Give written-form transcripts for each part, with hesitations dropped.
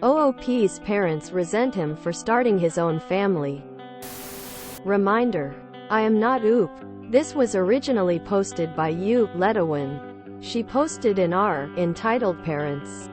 OOP's parents resent him for starting his own family. Reminder: I am not OOP. This was originally posted by Letawin. She posted in R, entitled Parents.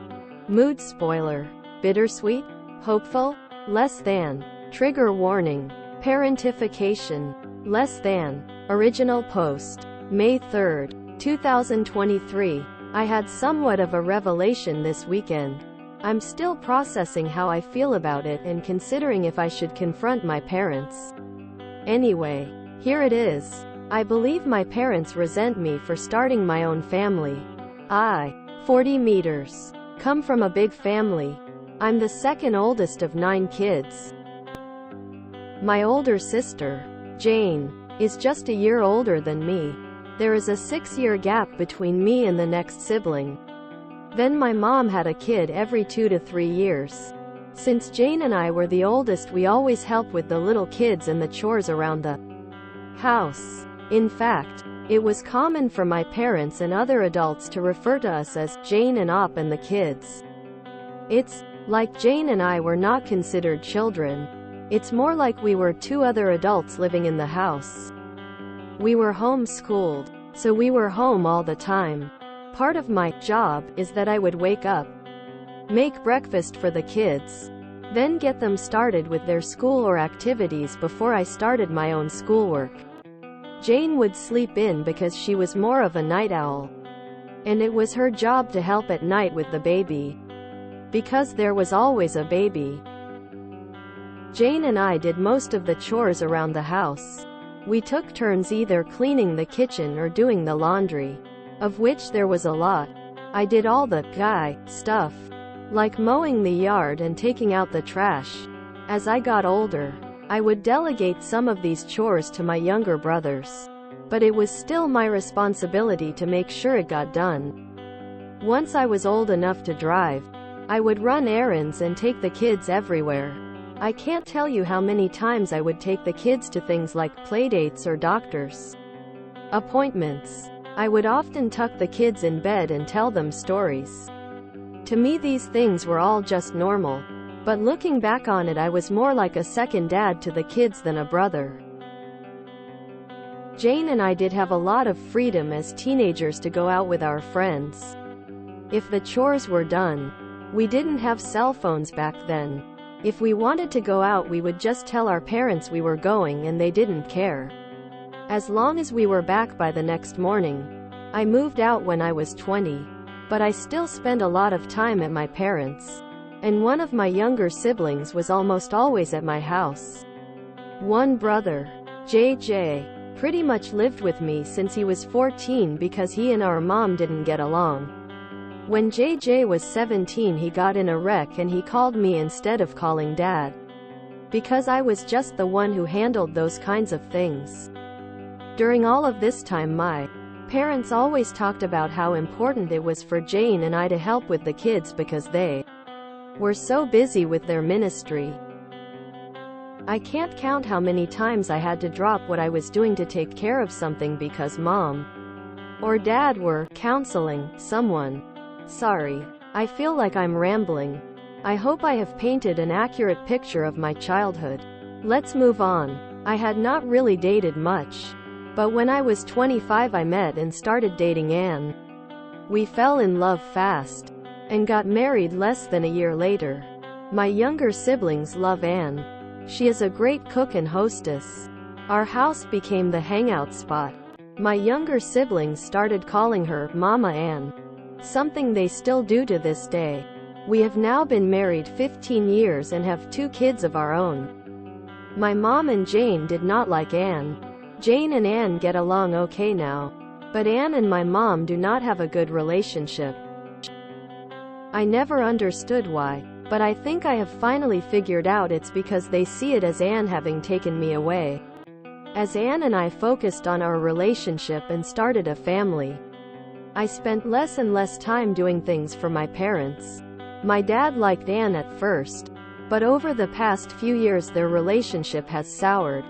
Mood spoiler. Bittersweet? Hopeful? Less than. Trigger warning. Parentification. Less than. Original post. May 3, 2023. I had somewhat of a revelation this weekend. I'm still processing how I feel about it and considering if I should confront my parents. Anyway, here it is. I believe my parents resent me for starting my own family. I, 40 meters, come from a big family. I'm the second oldest of 9 kids. My older sister, Jane, is just a year older than me. There is a 6-year gap between me and the next sibling. Then my mom had a kid every 2 to 3 years. Since Jane and I were the oldest, we always help with the little kids and the chores around the house. In fact, it was common for my parents and other adults to refer to us as Jane and Op and the kids. It's like Jane and I were not considered children. It's more like we were 2 other adults living in the house. We were homeschooled, so we were home all the time. Part of my job is that I would wake up, make breakfast for the kids, then get them started with their school or activities before I started my own schoolwork. Jane would sleep in because she was more of a night owl, and it was her job to help at night with the baby, because there was always a baby. Jane and I did most of the chores around the house. We took turns either cleaning the kitchen or doing the laundry, of which there was a lot. I did all the guy stuff, like mowing the yard and taking out the trash. As I got older, I would delegate some of these chores to my younger brothers, but it was still my responsibility to make sure it got done. Once I was old enough to drive, I would run errands and take the kids everywhere. I can't tell you how many times I would take the kids to things like playdates or doctors' appointments. I would often tuck the kids in bed and tell them stories. To me, these things were all just normal. But looking back on it, I was more like a second dad to the kids than a brother. Jane and I did have a lot of freedom as teenagers to go out with our friends. If the chores were done, we didn't have cell phones back then. If we wanted to go out, we would just tell our parents we were going and they didn't care, as long as we were back by the next morning. I moved out when I was 20, but I still spent a lot of time at my parents'. And one of my younger siblings was almost always at my house. One brother, JJ, pretty much lived with me since he was 14 because he and our mom didn't get along. When JJ was 17, he got in a wreck and he called me instead of calling Dad, because I was just the one who handled those kinds of things. During all of this time, my parents always talked about how important it was for Jane and I to help with the kids because they were so busy with their ministry. I can't count how many times I had to drop what I was doing to take care of something because Mom or Dad were counseling someone. Sorry, I feel like I'm rambling. I hope I have painted an accurate picture of my childhood. Let's move on. I had not really dated much, but when I was 25 I met and started dating Anne. We fell in love fast and got married less than a year later. My younger siblings love Anne. She is a great cook and hostess. Our house became the hangout spot. My younger siblings started calling her Mama Anne, something they still do to this day. We have now been married 15 years and have 2 kids of our own. My mom and Jane did not like Anne. Jane and Anne get along okay now, but Anne and my mom do not have a good relationship. I never understood why, but I think I have finally figured out it's because they see it as Anne having taken me away. As Anne and I focused on our relationship and started a family, I spent less and less time doing things for my parents. My dad liked Anne at first, but over the past few years their relationship has soured.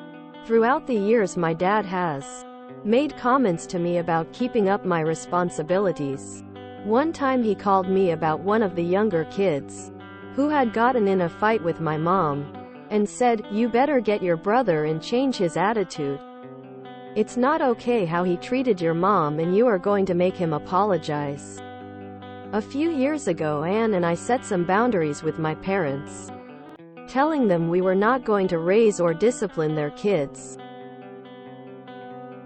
Throughout the years my dad has made comments to me about keeping up my responsibilities. One time he called me about one of the younger kids, who had gotten in a fight with my mom, and said, "You better get your brother and change his attitude. It's not okay how he treated your mom and you are going to make him apologize." A few years ago, Anne and I set some boundaries with my parents, telling them we were not going to raise or discipline their kids.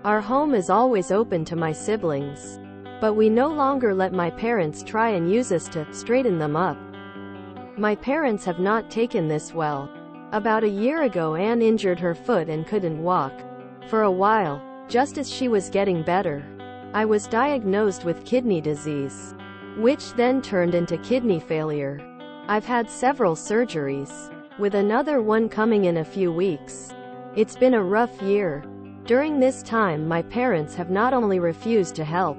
Our home is always open to my siblings, but we no longer let my parents try and use us to straighten them up. My parents have not taken this well. About a year ago, Anne injured her foot and couldn't walk for a while. Just as she was getting better, I was diagnosed with kidney disease, which then turned into kidney failure. I've had several surgeries, with another one coming in a few weeks. It's been a rough year. During this time, my parents have not only refused to help,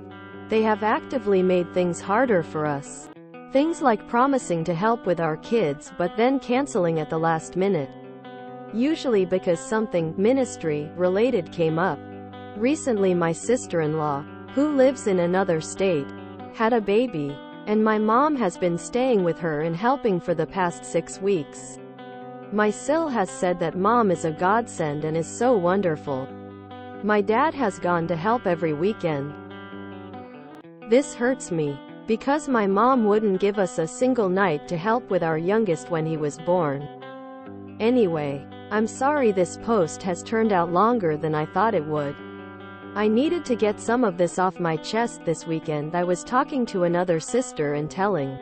they have actively made things harder for us. Things like promising to help with our kids but then canceling at the last minute. Usually because something ministry-related came up. Recently, my sister-in-law, who lives in another state, had a baby, and my mom has been staying with her and helping for the past 6 weeks. My sil has said that mom is a godsend and is so wonderful. My dad has gone to help every weekend. This hurts me, because my mom wouldn't give us a single night to help with our youngest when he was born. Anyway, I'm sorry this post has turned out longer than I thought it would. I needed to get some of this off my chest this weekend. I was talking to another sister and telling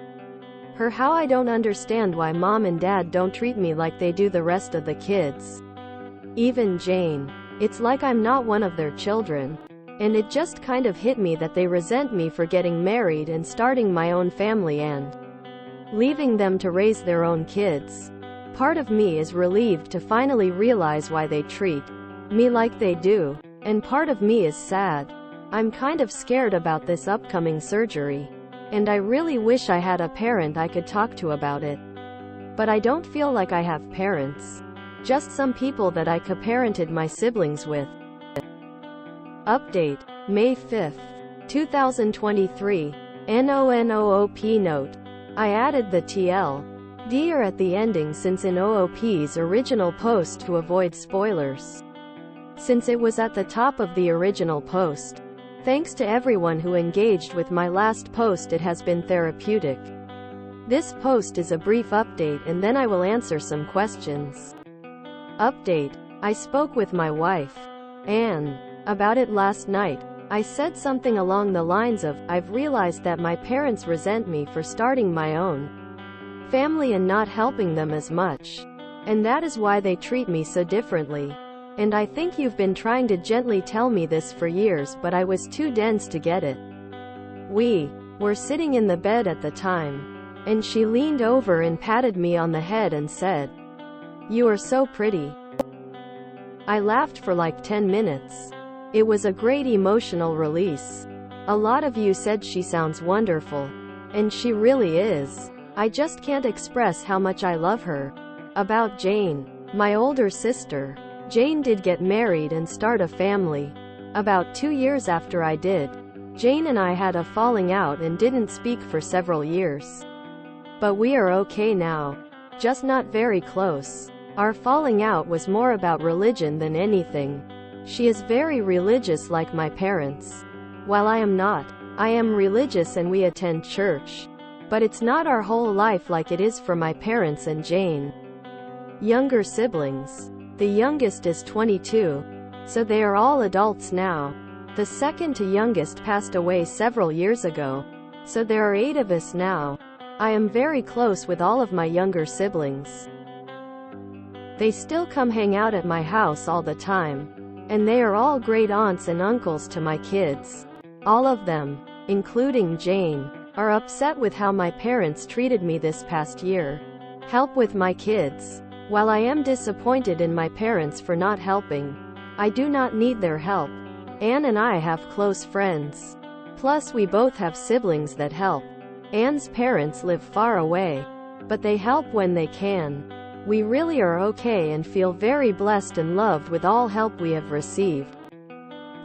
her how I don't understand why mom and dad don't treat me like they do the rest of the kids. Even Jane. It's like I'm not one of their children. And it just kind of hit me that they resent me for getting married and starting my own family and leaving them to raise their own kids. Part of me is relieved to finally realize why they treat me like they do, and part of me is sad. I'm kind of scared about this upcoming surgery, and I really wish I had a parent I could talk to about it. But I don't feel like I have parents. Just some people that I co-parented my siblings with. Update, May 5th, 2023. NONOOP note. I added the TLDR at the ending since in OOP's original post to avoid spoilers, since it was at the top of the original post. Thanks to everyone who engaged with my last post, it has been therapeutic. This post is a brief update and then I will answer some questions. Update. I spoke with my wife, Anne, about it last night. I said something along the lines of, I've realized that my parents resent me for starting my own family and not helping them as much. And that is why they treat me so differently. And I think you've been trying to gently tell me this for years, but I was too dense to get it. We were sitting in the bed at the time, and she leaned over and patted me on the head and said, "You are so pretty." I laughed for like 10 minutes. It was a great emotional release. A lot of you said she sounds wonderful. And she really is. I just can't express how much I love her. About Jane, my older sister. Jane did get married and start a family. About 2 years after I did, Jane and I had a falling out and didn't speak for several years. But we are okay now. Just not very close. Our falling out was more about religion than anything. She is very religious like my parents. While I am not. I am religious and we attend church. But it's not our whole life like it is for my parents and Jane. Younger siblings. The youngest is 22. So they are all adults now. The second to youngest passed away several years ago. So there are 8 of us now. I am very close with all of my younger siblings. They still come hang out at my house all the time. And they are all great aunts and uncles to my kids. All of them, including Jane, are upset with how my parents treated me this past year. Help with my kids. While I am disappointed in my parents for not helping, I do not need their help. Anne and I have close friends. Plus we both have siblings that help. Anne's parents live far away, but they help when they can. We really are okay and feel very blessed and loved with all help we have received.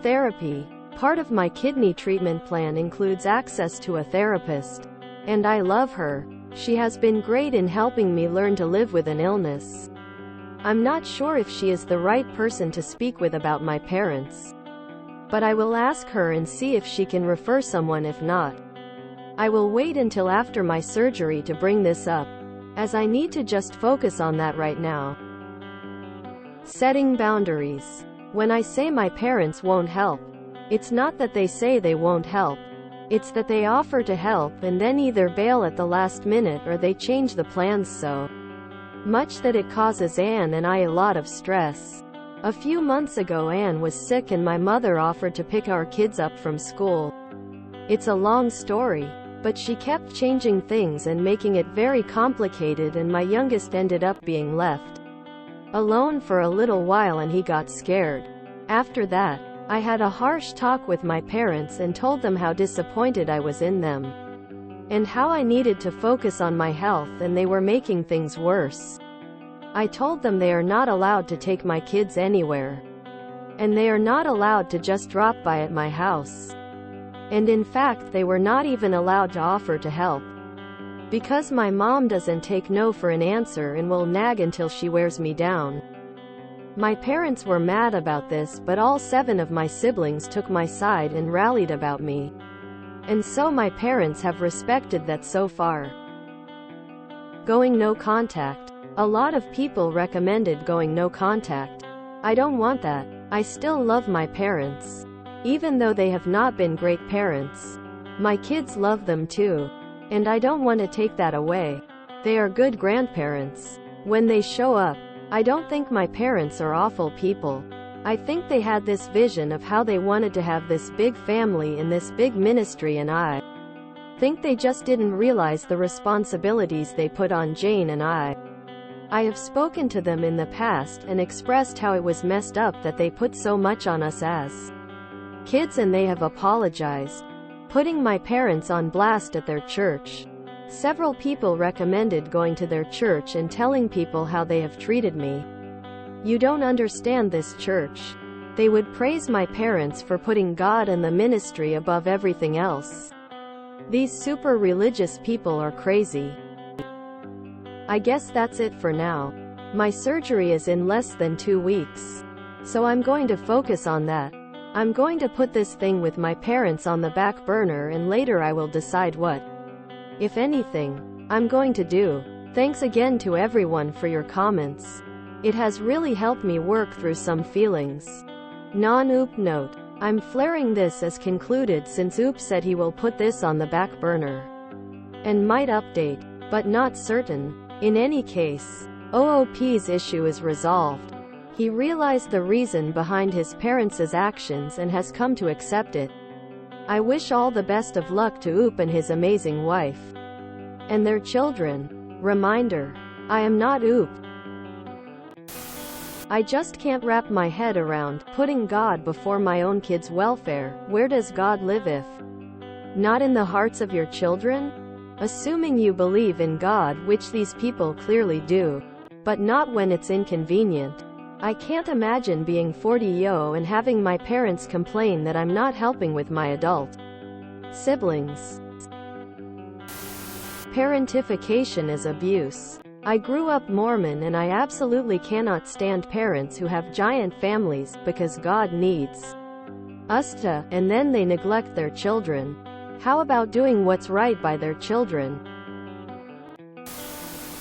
Therapy. Part of my kidney treatment plan includes access to a therapist. And I love her. She has been great in helping me learn to live with an illness. I'm not sure if she is the right person to speak with about my parents. But I will ask her and see if she can refer someone. If not, I will wait until after my surgery to bring this up, as I need to just focus on that right now. Setting boundaries. When I say my parents won't help, it's not that they say they won't help. It's that they offer to help and then either bail at the last minute or they change the plans so much that it causes Anne and I a lot of stress. A few months ago Anne was sick and my mother offered to pick our kids up from school. It's a long story, but she kept changing things and making it very complicated, and my youngest ended up being left alone for a little while and he got scared. After that, I had a harsh talk with my parents and told them how disappointed I was in them, and how I needed to focus on my health, and they were making things worse. I told them they are not allowed to take my kids anywhere, and they are not allowed to just drop by at my house. And in fact they were not even allowed to offer to help, because my mom doesn't take no for an answer and will nag until she wears me down. My parents were mad about this, but all 7 of my siblings took my side and rallied about me. And so my parents have respected that so far. Going no contact. A lot of people recommended going no contact. I don't want that. I still love my parents, even though they have not been great parents. My kids love them too, and I don't want to take that away. They are good grandparents. When they show up, I don't think my parents are awful people. I think they had this vision of how they wanted to have this big family and this big ministry, and I think they just didn't realize the responsibilities they put on Jane and I. I have spoken to them in the past and expressed how it was messed up that they put so much on us as kids, and they have apologized, putting my parents on blast at their church. Several people recommended going to their church and telling people how they have treated me. You don't understand this church. They would praise my parents for putting God and the ministry above everything else. These super religious people are crazy. I guess that's it for now. My surgery is in less than 2 weeks, so I'm going to focus on that. I'm going to put this thing with my parents on the back burner, and later I will decide what, if anything, I'm going to do. Thanks again to everyone for your comments. It has really helped me work through some feelings. Non-Oop note. I'm flaring this as concluded since Oop said he will put this on the back burner and might update, but not certain. In any case, OOP's issue is resolved. He realized the reason behind his parents' actions and has come to accept it. I wish all the best of luck to Oop and his amazing wife and their children. Reminder: I am not Oop. I just can't wrap my head around putting God before my own kids' welfare. Where does God live if not in the hearts of your children? Assuming you believe in God, which these people clearly do, but not when it's inconvenient. I can't imagine being 40 and having my parents complain that I'm not helping with my adult siblings. Parentification is abuse. I grew up Mormon and I absolutely cannot stand parents who have giant families, because God needs us to, and then they neglect their children. How about doing what's right by their children?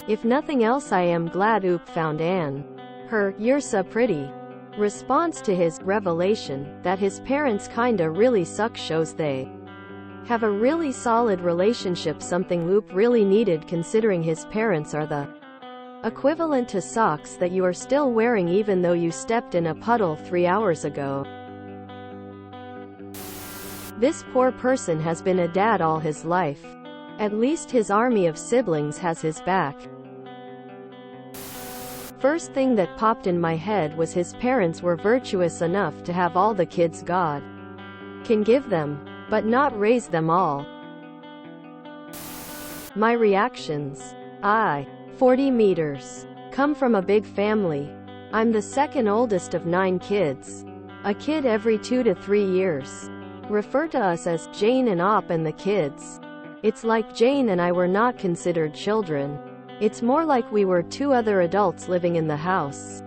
If nothing else, I am glad Oop found Anne. Her "you're so pretty" response to his revelation that his parents kinda really suck shows they have a really solid relationship, something Oop really needed considering his parents are the equivalent to socks that you are still wearing even though you stepped in a puddle 3 hours ago. This poor person has been a dad all his life. At least his army of siblings has his back. First thing that popped in my head was his parents were virtuous enough to have all the kids God can give them, but not raise them all. My reactions. 40 meters. Come from a big family. I'm the second oldest of 9 kids. A kid every 2 to 3 years. Refer to us as Jane and Op and the kids. It's like Jane and I were not considered children. It's more like we were two other adults living in the house.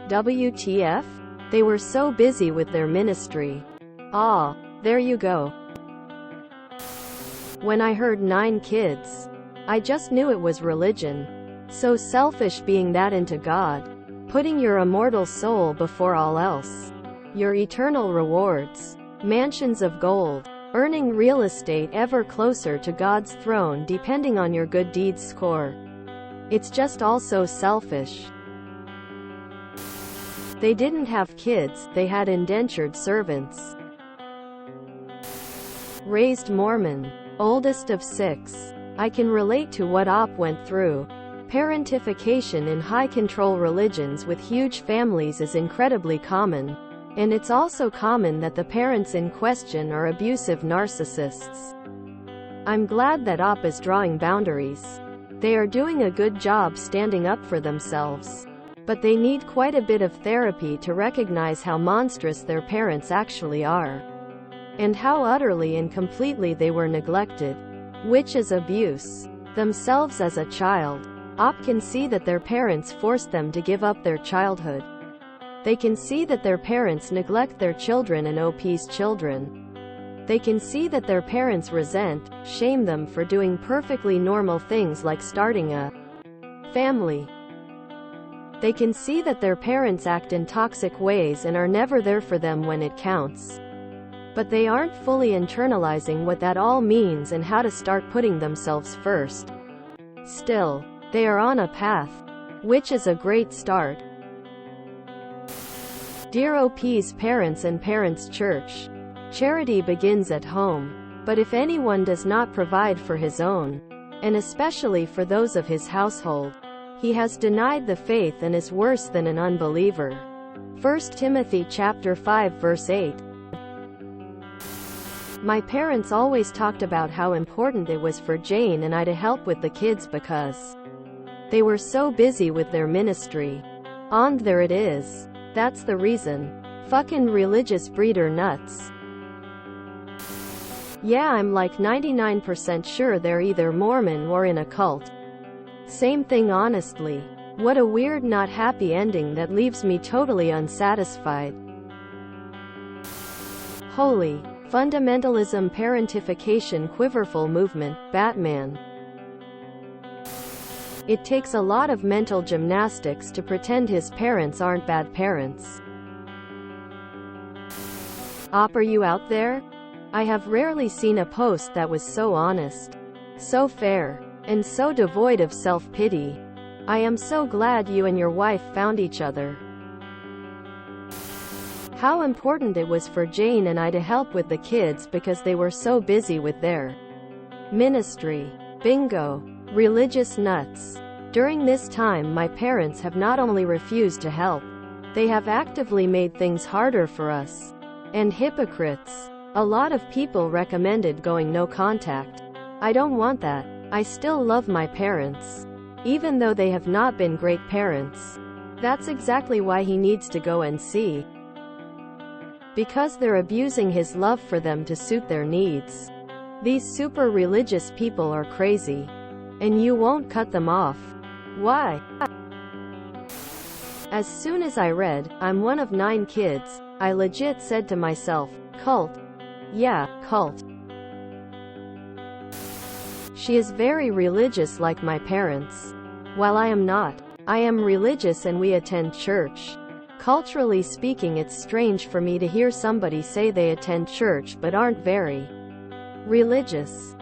WTF? They were so busy with their ministry. Ah, there you go. When I heard 9 kids, I just knew it was religion. So selfish being that into God. Putting your immortal soul before all else. Your eternal rewards. Mansions of gold. Earning real estate ever closer to God's throne depending on your good deeds score. It's just all so selfish. They didn't have kids, they had indentured servants. Raised Mormon. Oldest of 6. I can relate to what Op went through. Parentification in high-control religions with huge families is incredibly common. And it's also common that the parents in question are abusive narcissists. I'm glad that Op is drawing boundaries. They are doing a good job standing up for themselves. But they need quite a bit of therapy to recognize how monstrous their parents actually are. And how utterly and completely they were neglected. Which is abuse. Themselves as a child. Op can see that their parents forced them to give up their childhood. They can see that their parents neglect their children and OP's children. They can see that their parents resent, shame them for doing perfectly normal things like starting a family. They can see that their parents act in toxic ways and are never there for them when it counts. But they aren't fully internalizing what that all means and how to start putting themselves first. Still, they are on a path, which is a great start. Dear OP's parents and Parents Church, charity begins at home. But if anyone does not provide for his own, and especially for those of his household, he has denied the faith and is worse than an unbeliever. 1 Timothy chapter 5 verse 8. My parents always talked about how important it was for Jane and I to help with the kids because they were so busy with their ministry. And there it is. That's the reason. Fucking religious breeder nuts. Yeah, I'm like 99% sure they're either Mormon or in a cult. Same thing honestly. What a weird not happy ending that leaves me totally unsatisfied. Holy. Fundamentalism Parentification Quiverful Movement, Batman. It takes a lot of mental gymnastics to pretend his parents aren't bad parents. Op, are you out there? I have rarely seen a post that was so honest, so fair, and so devoid of self-pity. I am so glad you and your wife found each other. How important it was for Jane and I to help with the kids because they were so busy with their ministry. Bingo. Religious nuts. During this time my parents have not only refused to help, they have actively made things harder for us. And hypocrites. A lot of people recommended going no contact. I don't want that. I still love my parents. Even though they have not been great parents. That's exactly why he needs to go and see. Because they're abusing his love for them to suit their needs. These super religious people are crazy. And you won't cut them off. Why? As soon as I read, I'm one of 9 kids, I legit said to myself, cult. Yeah, cult. She is very religious like my parents. While I am not. I am religious and we attend church. Culturally speaking, it's strange for me to hear somebody say they attend church but aren't very religious.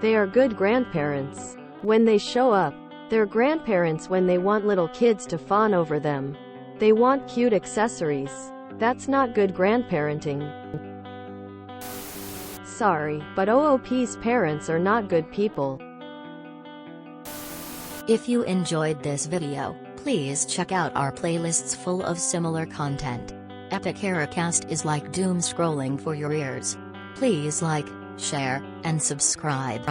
They are good grandparents. When they show up, they're grandparents when they want little kids to fawn over them. They want cute accessories. That's not good grandparenting. Sorry, but OOP's parents are not good people. If you enjoyed this video, please check out our playlists full of similar content. Epic Eracast is like doom scrolling for your ears. Please like, share, and subscribe.